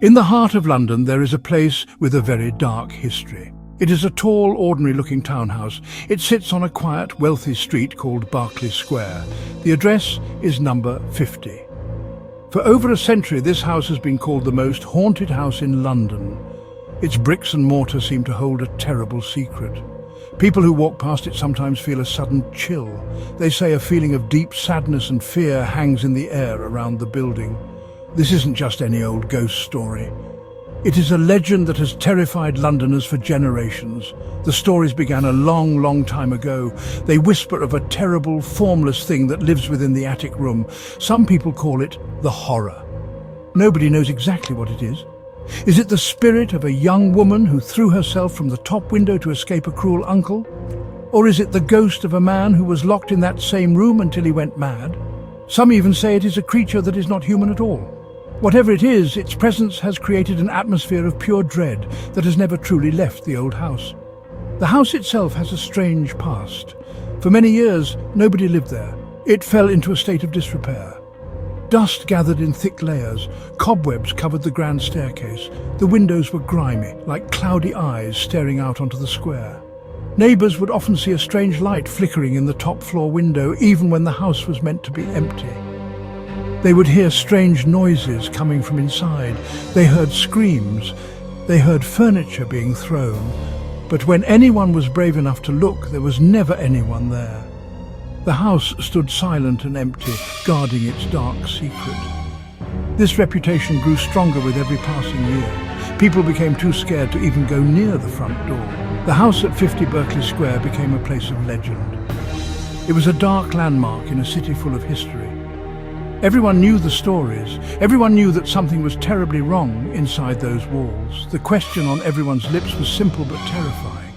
In the heart of London, there is a place with a very dark history. It is a tall, ordinary-looking townhouse. It sits on a quiet, wealthy street called Berkeley Square. The address is number 50. For over a century, this house has been called the most haunted house in London. Its bricks and mortar seem to hold a terrible secret. People who walk past it sometimes feel a sudden chill. They say a feeling of deep sadness and fear hangs in the air around the building. This isn't just any old ghost story. It is a legend that has terrified Londoners for generations. The stories began a long, long time ago. They whisper of a terrible, formless thing that lives within the attic room. Some people call it the horror. Nobody knows exactly what it is. Is it the spirit of a young woman who threw herself from the top window to escape a cruel uncle? Or is it the ghost of a man who was locked in that same room until he went mad? Some even say it is a creature that is not human at all. Whatever it is, its presence has created an atmosphere of pure dread that has never truly left the old house. The house itself has a strange past. For many years, nobody lived there. It fell into a state of disrepair. Dust gathered in thick layers, cobwebs covered the grand staircase. The windows were grimy, like cloudy eyes staring out onto the square. Neighbours would often see a strange light flickering in the top floor window, even when the house was meant to be empty. They would hear strange noises coming from inside. They heard screams. They heard furniture being thrown. But when anyone was brave enough to look, there was never anyone there. The house stood silent and empty, guarding its dark secret. This reputation grew stronger with every passing year. People became too scared to even go near the front door. The house at 50 Berkeley Square became a place of legend. It was a dark landmark in a city full of history. Everyone knew the stories. Everyone knew that something was terribly wrong inside those walls. The question on everyone's lips was simple but terrifying.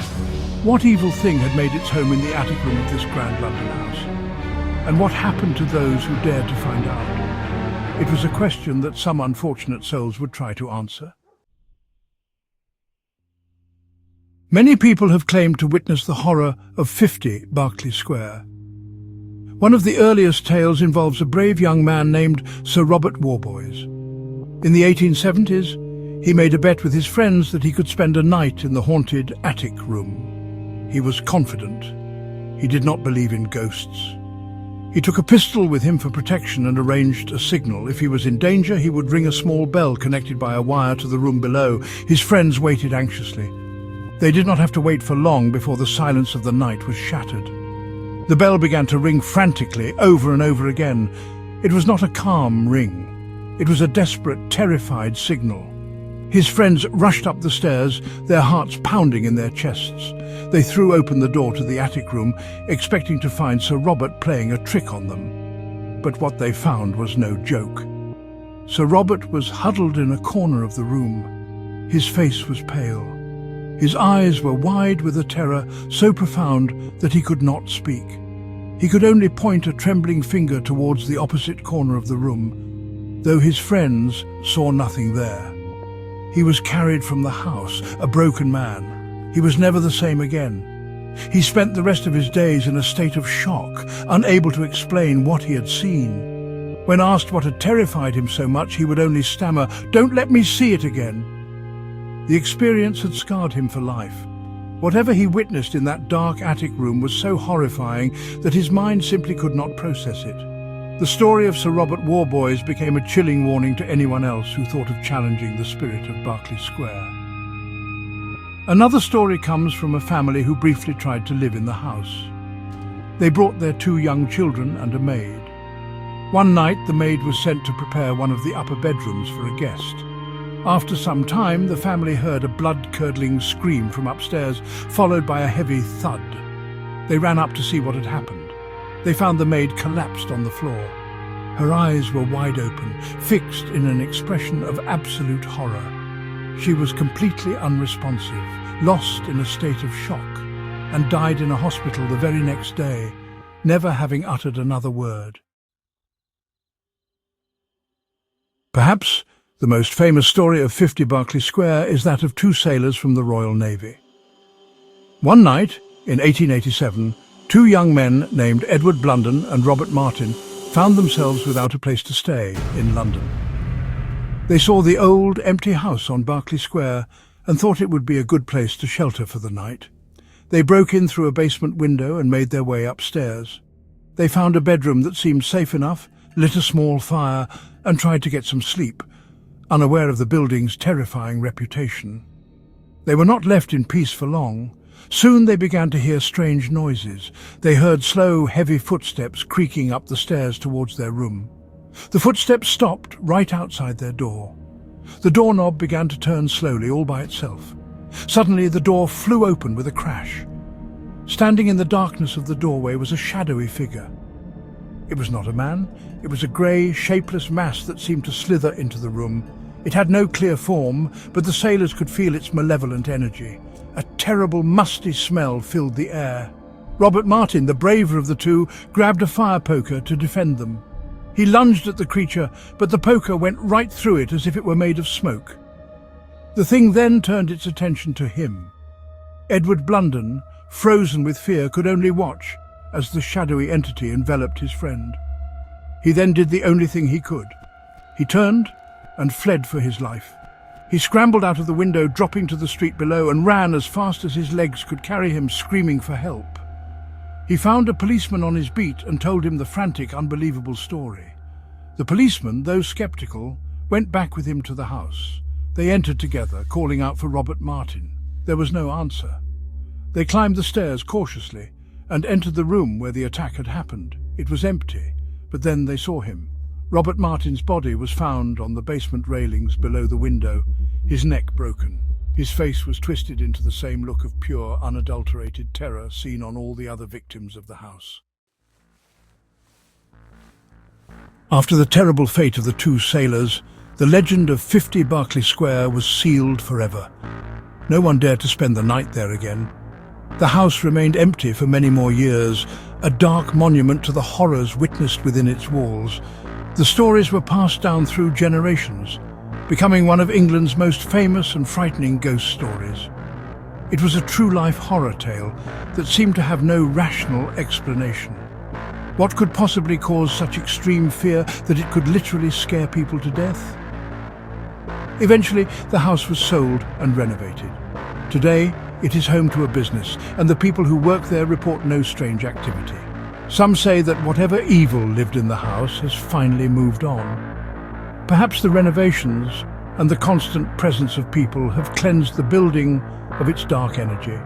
What evil thing had made its home in the attic room of this grand London house? And what happened to those who dared to find out? It was a question that some unfortunate souls would try to answer. Many people have claimed to witness the horror of 50 Berkeley Square. One of the earliest tales involves a brave young man named Sir Robert Warboys. In the 1870s, he made a bet with his friends that he could spend a night in the haunted attic room. He was confident. He did not believe in ghosts. He took a pistol with him for protection and arranged a signal. If he was in danger, he would ring a small bell connected by a wire to the room below. His friends waited anxiously. They did not have to wait for long before the silence of the night was shattered. The bell began to ring frantically, over and over again. It was not a calm ring. It was a desperate, terrified signal. His friends rushed up the stairs, their hearts pounding in their chests. They threw open the door to the attic room, expecting to find Sir Robert playing a trick on them. But what they found was no joke. Sir Robert was huddled in a corner of the room. His face was pale. His eyes were wide with a terror so profound that he could not speak. He could only point a trembling finger towards the opposite corner of the room, though his friends saw nothing there. He was carried from the house, a broken man. He was never the same again. He spent the rest of his days in a state of shock, unable to explain what he had seen. When asked what had terrified him so much, he would only stammer, "Don't let me see it again." The experience had scarred him for life. Whatever he witnessed in that dark attic room was so horrifying that his mind simply could not process it. The story of Sir Robert Warboys became a chilling warning to anyone else who thought of challenging the spirit of Berkeley Square. Another story comes from a family who briefly tried to live in the house. They brought their 2 young children and a maid. One night, the maid was sent to prepare one of the upper bedrooms for a guest. After some time, the family heard a blood-curdling scream from upstairs, followed by a heavy thud. They ran up to see what had happened. They found the maid collapsed on the floor. Her eyes were wide open, fixed in an expression of absolute horror. She was completely unresponsive, lost in a state of shock, and died in a hospital the very next day, never having uttered another word. Perhaps the most famous story of 50 Berkeley Square is that of 2 sailors from the Royal Navy. One night, in 1887, 2 young men named Edward Blunden and Robert Martin found themselves without a place to stay in London. They saw the old, empty house on Berkeley Square and thought it would be a good place to shelter for the night. They broke in through a basement window and made their way upstairs. They found a bedroom that seemed safe enough, lit a small fire, and tried to get some sleep, unaware of the building's terrifying reputation. They were not left in peace for long. Soon they began to hear strange noises. They heard slow, heavy footsteps creaking up the stairs towards their room. The footsteps stopped right outside their door. The doorknob began to turn slowly, all by itself. Suddenly the door flew open with a crash. Standing in the darkness of the doorway was a shadowy figure. It was not a man. It was a grey, shapeless mass that seemed to slither into the room. It had no clear form, but the sailors could feel its malevolent energy. A terrible, musty smell filled the air. Robert Martin, the braver of the two, grabbed a fire poker to defend them. He lunged at the creature, but the poker went right through it as if it were made of smoke. The thing then turned its attention to him. Edward Blunden, frozen with fear, could only watch as the shadowy entity enveloped his friend. He then did the only thing he could. He turned and fled for his life. He scrambled out of the window, dropping to the street below, and ran as fast as his legs could carry him, screaming for help. He found a policeman on his beat and told him the frantic, unbelievable story. The policeman, though skeptical, went back with him to the house. They entered together, calling out for Robert Martin. There was no answer. They climbed the stairs cautiously and entered the room where the attack had happened. It was empty, but then they saw him. Robert Martin's body was found on the basement railings below the window, his neck broken. His face was twisted into the same look of pure, unadulterated terror seen on all the other victims of the house. After the terrible fate of the two sailors, the legend of 50 Berkeley Square was sealed forever. No one dared to spend the night there again. The house remained empty for many more years, a dark monument to the horrors witnessed within its walls. The stories were passed down through generations, becoming one of England's most famous and frightening ghost stories. It was a true-life horror tale that seemed to have no rational explanation. What could possibly cause such extreme fear that it could literally scare people to death? Eventually, the house was sold and renovated. Today, it is home to a business, and the people who work there report no strange activity. Some say that whatever evil lived in the house has finally moved on. Perhaps the renovations and the constant presence of people have cleansed the building of its dark energy.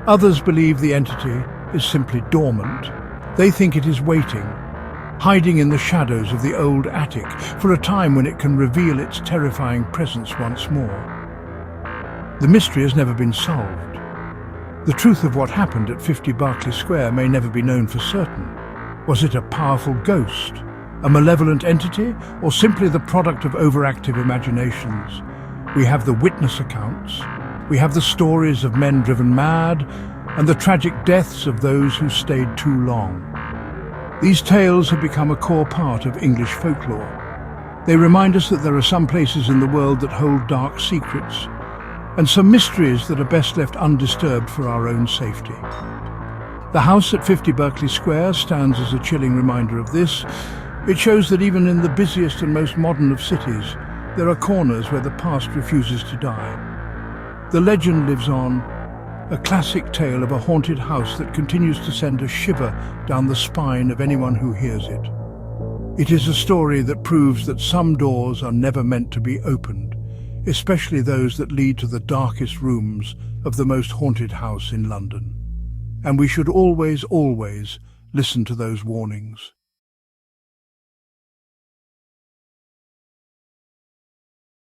Others believe the entity is simply dormant. They think it is waiting, hiding in the shadows of the old attic for a time when it can reveal its terrifying presence once more. The mystery has never been solved. The truth of what happened at 50 Berkeley Square may never be known for certain. Was it a powerful ghost, a malevolent entity, or simply the product of overactive imaginations? We have the witness accounts, we have the stories of men driven mad, and the tragic deaths of those who stayed too long. These tales have become a core part of English folklore. They remind us that there are some places in the world that hold dark secrets, and some mysteries that are best left undisturbed for our own safety. The house at 50 Berkeley Square stands as a chilling reminder of this. It shows that even in the busiest and most modern of cities, there are corners where the past refuses to die. The legend lives on, a classic tale of a haunted house that continues to send a shiver down the spine of anyone who hears it. It is a story that proves that some doors are never meant to be opened, especially those that lead to the darkest rooms of the most haunted house in London. And we should always, always listen to those warnings.